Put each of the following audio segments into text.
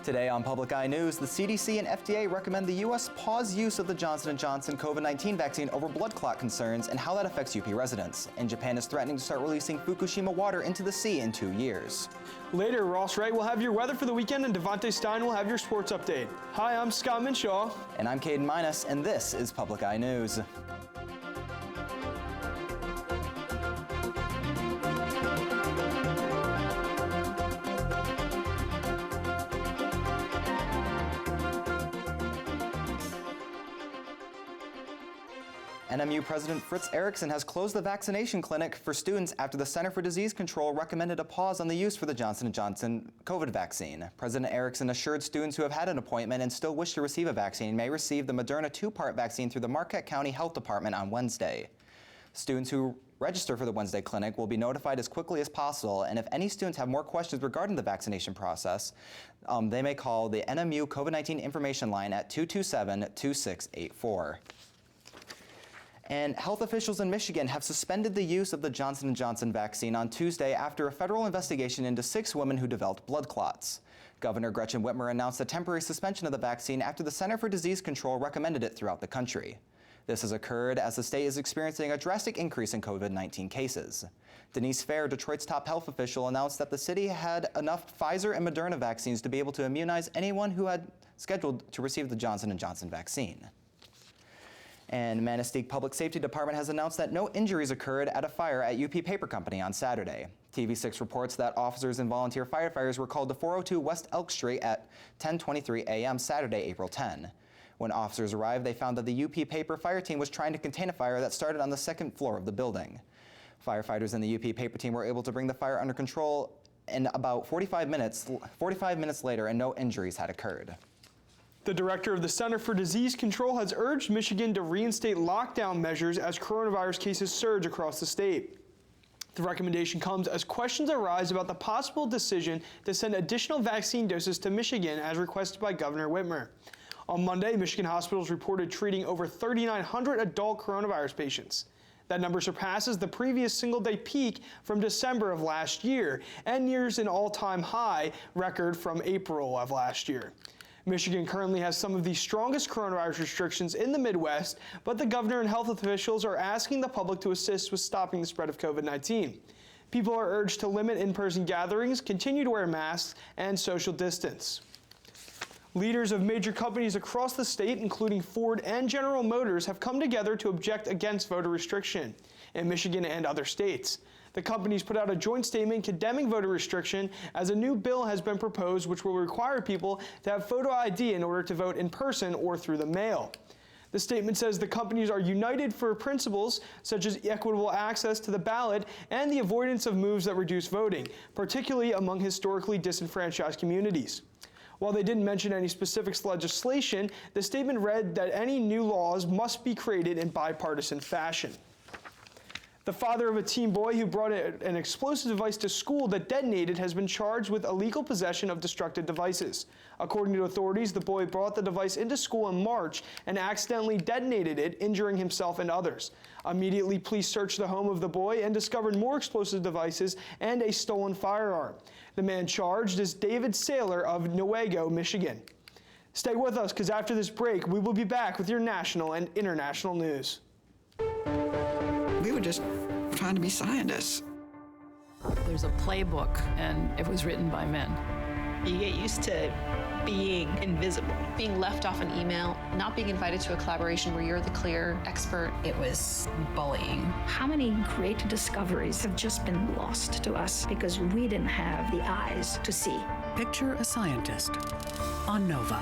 Today on Public Eye News, the CDC and FDA recommend the U.S. pause use of the Johnson & Johnson COVID-19 vaccine over blood clot concerns and how that affects UP residents. And Japan is threatening to start releasing Fukushima water into the sea in 2 years. Later, Ross Wright will have your weather for the weekend and Devontae Stein will have your sports update. Hi, I'm Scott Minshaw. And I'm Caden Minus, and this is Public Eye News. NMU President Fritz Erickson has closed the vaccination clinic for students after the Center for Disease Control recommended a pause on the use for the Johnson & Johnson COVID vaccine. President Erickson assured students who have had an appointment and still wish to receive a vaccine may receive the Moderna 2-part vaccine through the Marquette County Health Department on Wednesday. Students who register for the Wednesday clinic will be notified as quickly as possible, and if any students have more questions regarding the vaccination process, they may call the NMU COVID-19 information line at 227-2684. And health officials in Michigan have suspended the use of the Johnson & Johnson vaccine on Tuesday after a federal investigation into 6 women who developed blood clots. Governor Gretchen Whitmer announced a temporary suspension of the vaccine after the Center for Disease Control recommended it throughout the country. This has occurred as the state is experiencing a drastic increase in COVID-19 cases. Denise Fair, Detroit's top health official, announced that the city had enough Pfizer and Moderna vaccines to be able to immunize anyone who had scheduled to receive the Johnson & Johnson vaccine. And Manistee Public Safety Department has announced that no injuries occurred at a fire at UP Paper Company on Saturday. TV6 reports that officers and volunteer firefighters were called to 402 West Elk Street at 10:23 a.m. Saturday, April 10. When officers arrived, they found that the UP Paper fire team was trying to contain a fire that started on the second floor of the building. Firefighters and the UP Paper team were able to bring the fire under control in about 45 minutes later, and no injuries had occurred. The director of the Center for Disease Control has urged Michigan to reinstate lockdown measures as coronavirus cases surge across the state. The recommendation comes as questions arise about the possible decision to send additional vaccine doses to Michigan as requested by Governor Whitmer. On Monday, Michigan hospitals reported treating over 3,900 adult coronavirus patients. That number surpasses the previous single-day peak from December of last year and nears an all-time high record from April of last year. Michigan currently has some of the strongest coronavirus restrictions in the Midwest, but the governor and health officials are asking the public to assist with stopping the spread of COVID-19. People are urged to limit in-person gatherings, continue to wear masks, and social distance. Leaders of major companies across the state, including Ford and General Motors, have come together to object against voter restriction in Michigan and other states. The companies put out a joint statement condemning voter restriction as a new bill has been proposed which will require people to have photo ID in order to vote in person or through the mail. The statement says the companies are united for principles such as equitable access to the ballot and the avoidance of moves that reduce voting, particularly among historically disenfranchised communities. While they didn't mention any specific legislation, the statement read that any new laws must be created in bipartisan fashion. The father of a teen boy who brought an explosive device to school that detonated has been charged with illegal possession of destructive devices. According to authorities, the boy brought the device into school in March and accidentally detonated it, injuring himself and others. Immediately, police searched the home of the boy and discovered more explosive devices and a stolen firearm. The man charged is David Saylor of Newaygo, Michigan. Stay with us, because after this break, we will be back with your national and international news. We were just trying to be scientists. There's a playbook, and it was written by men. You get used to being invisible. Being left off an email, not being invited to a collaboration where you're the clear expert. It was bullying. How many great discoveries have just been lost to us because we didn't have the eyes to see? Picture a Scientist on Nova.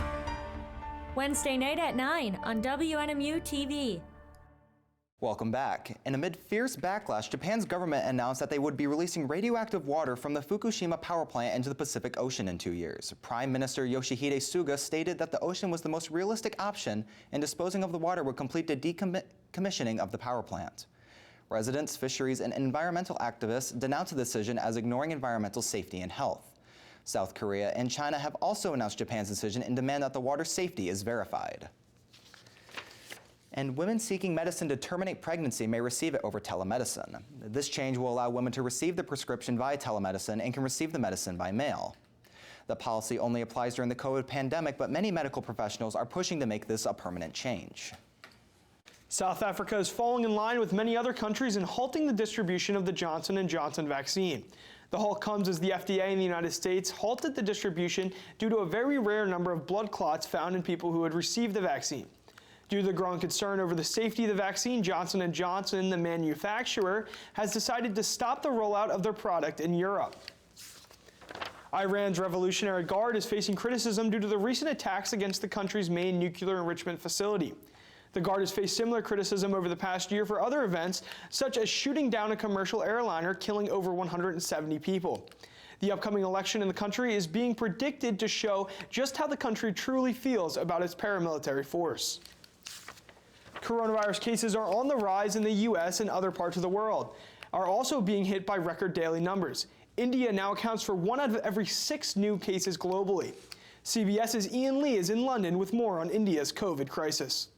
Wednesday night at 9 on WNMU-TV. Welcome back. And amid fierce backlash, Japan's government announced that they would be releasing radioactive water from the Fukushima power plant into the Pacific Ocean in 2 years. Prime Minister Yoshihide Suga stated that the ocean was the most realistic option and disposing of the water would complete the decommissioning of the power plant. Residents, fisheries, and environmental activists denounced the decision as ignoring environmental safety and health. South Korea and China have also announced Japan's decision and demand that the water safety is verified. And women seeking medicine to terminate pregnancy may receive it over telemedicine. This change will allow women to receive the prescription via telemedicine and can receive the medicine by mail. The policy only applies during the COVID pandemic, but many medical professionals are pushing to make this a permanent change. South Africa is falling in line with many other countries in halting the distribution of the Johnson & Johnson vaccine. The halt comes as the FDA in the United States halted the distribution due to a very rare number of blood clots found in people who had received the vaccine. Due to the growing concern over the safety of the vaccine, Johnson & Johnson, the manufacturer, has decided to stop the rollout of their product in Europe. Iran's Revolutionary Guard is facing criticism due to the recent attacks against the country's main nuclear enrichment facility. The Guard has faced similar criticism over the past year for other events, such as shooting down a commercial airliner, killing over 170 people. The upcoming election in the country is being predicted to show just how the country truly feels about its paramilitary force. Coronavirus cases are on the rise in the U.S. and other parts of the world, are also being hit by record daily numbers. India now accounts for 1 out of every 6 new cases globally. CBS's Ian Lee is in London with more on India's COVID crisis.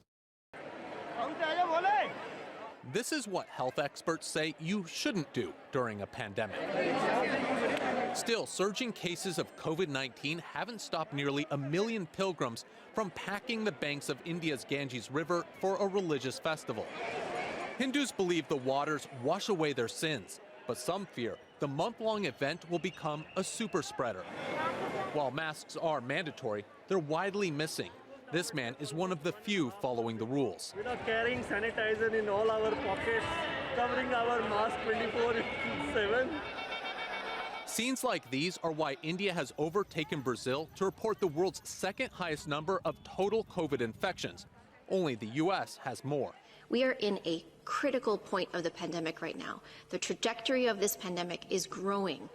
This is what health experts say you shouldn't do during a pandemic. Still, surging cases of COVID-19 haven't stopped nearly 1 million pilgrims from packing the banks of India's Ganges River for a religious festival. Hindus believe the waters wash away their sins, but some fear the month-long event will become a super spreader. While masks are mandatory, they're widely missing. This man is one of the few following the rules. We are carrying sanitizer in all our pockets, covering our mask 24/7. Scenes like these are why India has overtaken Brazil to report the world's second highest number of total COVID infections. Only the U.S. has more. We are in a critical point of the pandemic right now. The trajectory of this pandemic is growing.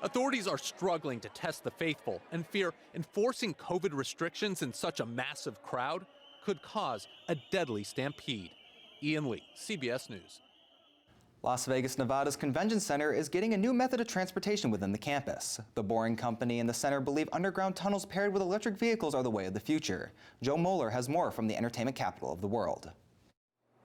Authorities are struggling to test the faithful and fear enforcing COVID restrictions in such a massive crowd could cause a deadly stampede. Ian Lee, CBS News. Las Vegas, Nevada's Convention Center is getting a new method of transportation within the campus. The Boring Company and the center believe underground tunnels paired with electric vehicles are the way of the future. Joe Moeller has more from the entertainment capital of the world.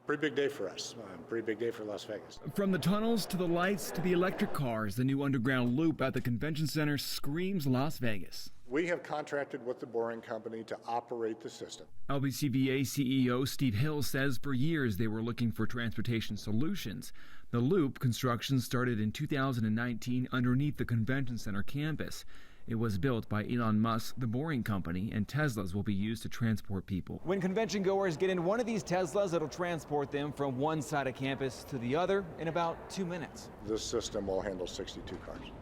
Pretty big day for us, pretty big day for Las Vegas. From the tunnels to the lights to the electric cars, the new underground loop at the convention center screams Las Vegas. We have contracted with the Boring Company to operate the system. LBCVA CEO Steve Hill says for years they were looking for transportation solutions. The loop construction started in 2019 underneath the convention center campus. It was built by Elon Musk, the Boring Company, and Teslas will be used to transport people. When convention goers get in one of these Teslas, it'll transport them from one side of campus to the other in about 2 minutes. This system will handle 62 cars.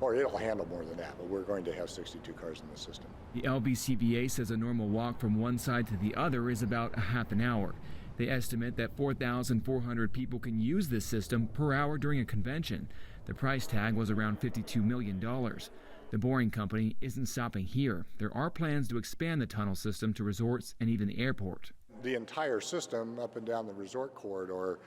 Or it'll handle more than that, but we're going to have 62 cars in the system. The LBCVA says a normal walk from one side to the other is about a half an hour. They estimate that 4,400 people can use this system per hour during a convention. The price tag was around $52 million. The Boring Company isn't stopping here. There are plans to expand the tunnel system to resorts and even the airport. The entire system up and down the resort corridor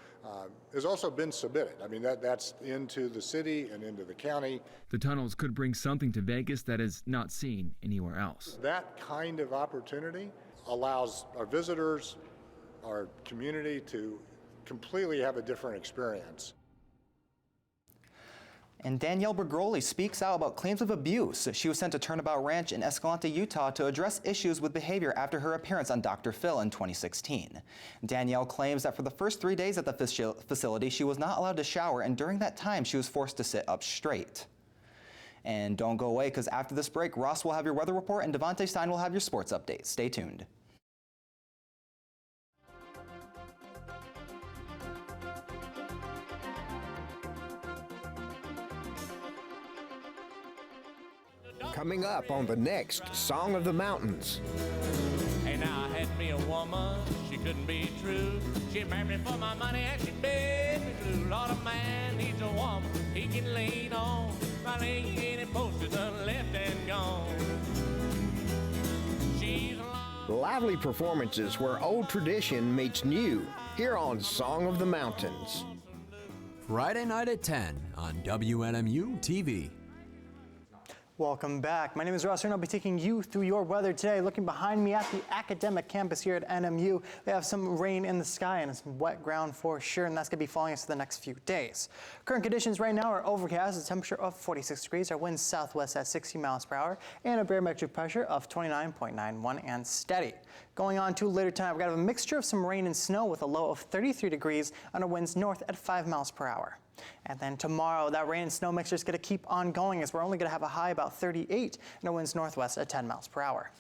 has also been submitted. I mean, that's into the city and into the county. The tunnels could bring something to Vegas that is not seen anywhere else. That kind of opportunity allows our visitors, our community to completely have a different experience. And Danielle Bregoli speaks out about claims of abuse. She was sent to Turnabout Ranch in Escalante, Utah to address issues with behavior after her appearance on Dr. Phil in 2016. Danielle claims that for the first 3 days at the facility, she was not allowed to shower, and during that time, she was forced to sit up straight. And don't go away, because after this break, Ross will have your weather report and Devontae Stein will have your sports update. Stay tuned. Coming up on the next Song of the Mountains. And I had me a woman, she couldn't be true. She married me for my money and she made me blue. Lord, a man needs a woman he can lean on. While ain't any posters done left and gone. She's lively performances where old tradition meets new, here on Song of the Mountains. Friday night at 10 on WNMU-TV. Welcome back. My name is Ross, and I'll be taking you through your weather today. Looking behind me at the academic campus here at NMU, we have some rain in the sky and some wet ground for sure, and that's going to be following us for the next few days. Current conditions right now are overcast, a temperature of 46 degrees, our winds southwest at 60 miles per hour, and a barometric pressure of 29.91 and steady. Going on to later tonight, we're going to have a mixture of some rain and snow with a low of 33 degrees and our winds north at 5 miles per hour. And then tomorrow, that rain and snow mixture is going to keep on going as we're only going to have a high about 38 and our winds northwest at 10 miles per hour.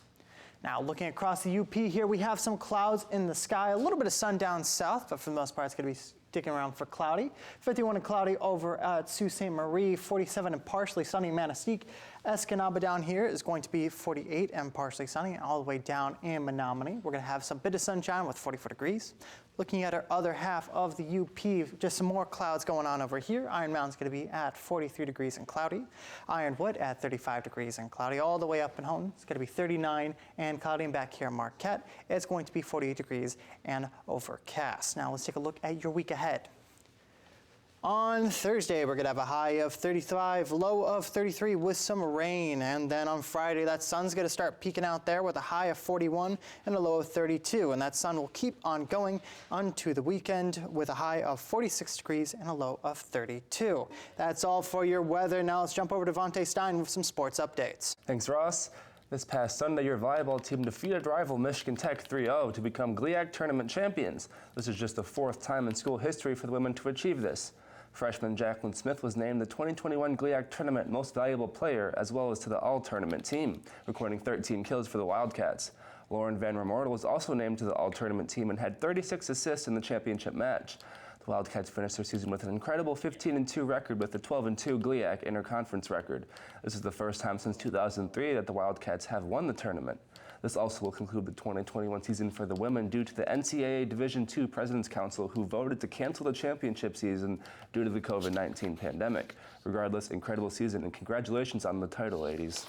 Now, looking across the UP here, we have some clouds in the sky, a little bit of sun down south, but for the most part, it's going to be sticking around for cloudy. 51 and cloudy over at Sault Ste. Marie, 47 and partially sunny Manistee. Escanaba down here is going to be 48 and partially sunny, and all the way down in Menominee. We're going to have some bit of sunshine with 44 degrees. Looking at our other half of the UP, just some more clouds going on over here. Iron Mountain's going to be at 43 degrees and cloudy. Ironwood at 35 degrees and cloudy. All the way up in Houghton, it's going to be 39 and cloudy. And back here in Marquette, it's going to be 48 degrees and overcast. Now let's take a look at your week ahead. On Thursday, we're going to have a high of 35, low of 33 with some rain. And then on Friday, that sun's going to start peeking out there with a high of 41 and a low of 32. And that sun will keep on going onto the weekend with a high of 46 degrees and a low of 32. That's all for your weather. Now let's jump over to Vontae Stein with some sports updates. Thanks, Ross. This past Sunday, your volleyball team defeated rival Michigan Tech 3-0 to become GLIAC tournament champions. This is just the fourth time in school history for the women to achieve this. Freshman Jacqueline Smith was named the 2021 GLIAC Tournament Most Valuable Player, as well as to the All-Tournament team, recording 13 kills for the Wildcats. Lauren Van Remortel was also named to the All-Tournament team and had 36 assists in the championship match. The Wildcats finished their season with an incredible 15-2 record with a 12-2 GLIAC interconference record. This is the first time since 2003 that the Wildcats have won the tournament. This also will conclude the 2021 season for the women due to the NCAA Division II President's Council, who voted to cancel the championship season due to the COVID-19 pandemic. Regardless, incredible season, and congratulations on the title, ladies.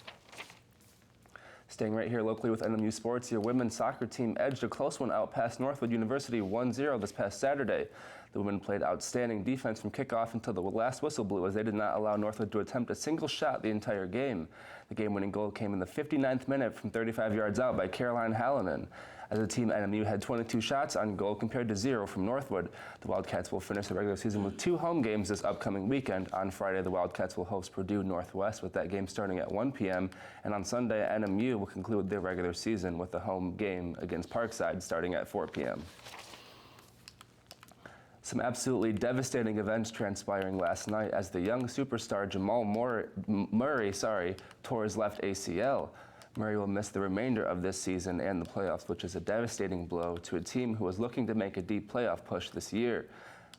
Staying right here locally with NMU Sports, your women's soccer team edged a close one out past Northwood University 1-0 this past Saturday. The women played outstanding defense from kickoff until the last whistle blew, as they did not allow Northwood to attempt a single shot the entire game. The game-winning goal came in the 59th minute from 35 yards out by Caroline Hallinan. As a team, NMU had 22 shots on goal compared to 0 from Northwood. The Wildcats will finish the regular season with 2 home games this upcoming weekend. On Friday, the Wildcats will host Purdue Northwest, with that game starting at 1 p.m. And on Sunday, NMU will conclude their regular season with a home game against Parkside starting at 4 p.m. Some absolutely devastating events transpiring last night as the young superstar Jamal Murray tore his left ACL. Murray will miss the remainder of this season and the playoffs, which is a devastating blow to a team who was looking to make a deep playoff push this year.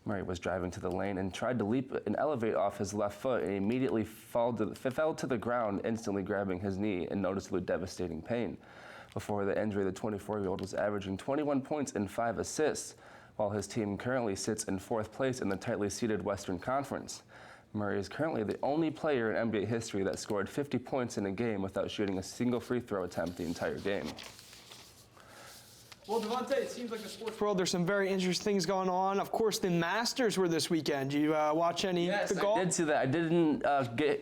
Murray was driving to the lane and tried to leap and elevate off his left foot and immediately fell to the ground, instantly grabbing his knee in noticeably devastating pain. Before the injury, the 24-year-old was averaging 21 points and 5 assists, while his team currently sits in 4th place in the tightly seeded Western Conference. Murray is currently the only player in NBA history that scored 50 points in a game without shooting a single free throw attempt the entire game. Well, Devontae, it seems like the sports world, there's some very interesting things going on. Of course, the Masters were this weekend. Did you watch any of the golf? I did see that. I didn't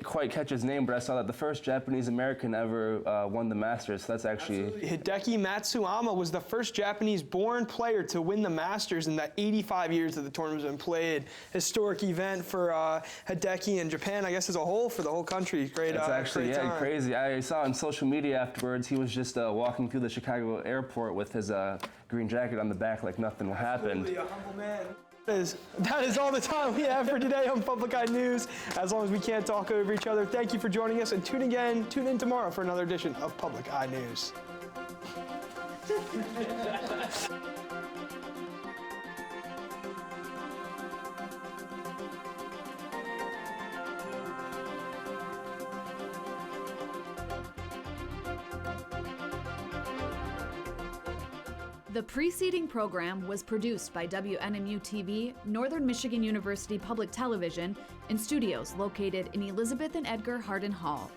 quite catch his name, but I saw that the first Japanese-American ever won the Masters. So that's actually... Absolutely. Hideki Matsuyama was the first Japanese-born player to win the Masters in the 85 years that the tournament's been played. Historic event for Hideki and Japan, I guess, as a whole, for the whole country. Great That's actually, great time. Crazy. I saw on social media afterwards, he was just walking through the Chicago airport with his green jacket on the back like nothing happened. Absolutely, a humble man. That is all the time we have for today on Public Eye News. As long as we can't talk over each other, thank you for joining us, and tune in tomorrow for another edition of Public Eye News. The preceding program was produced by WNMU-TV, Northern Michigan University Public Television, in studios located in Elizabeth and Edgar Hardin Hall.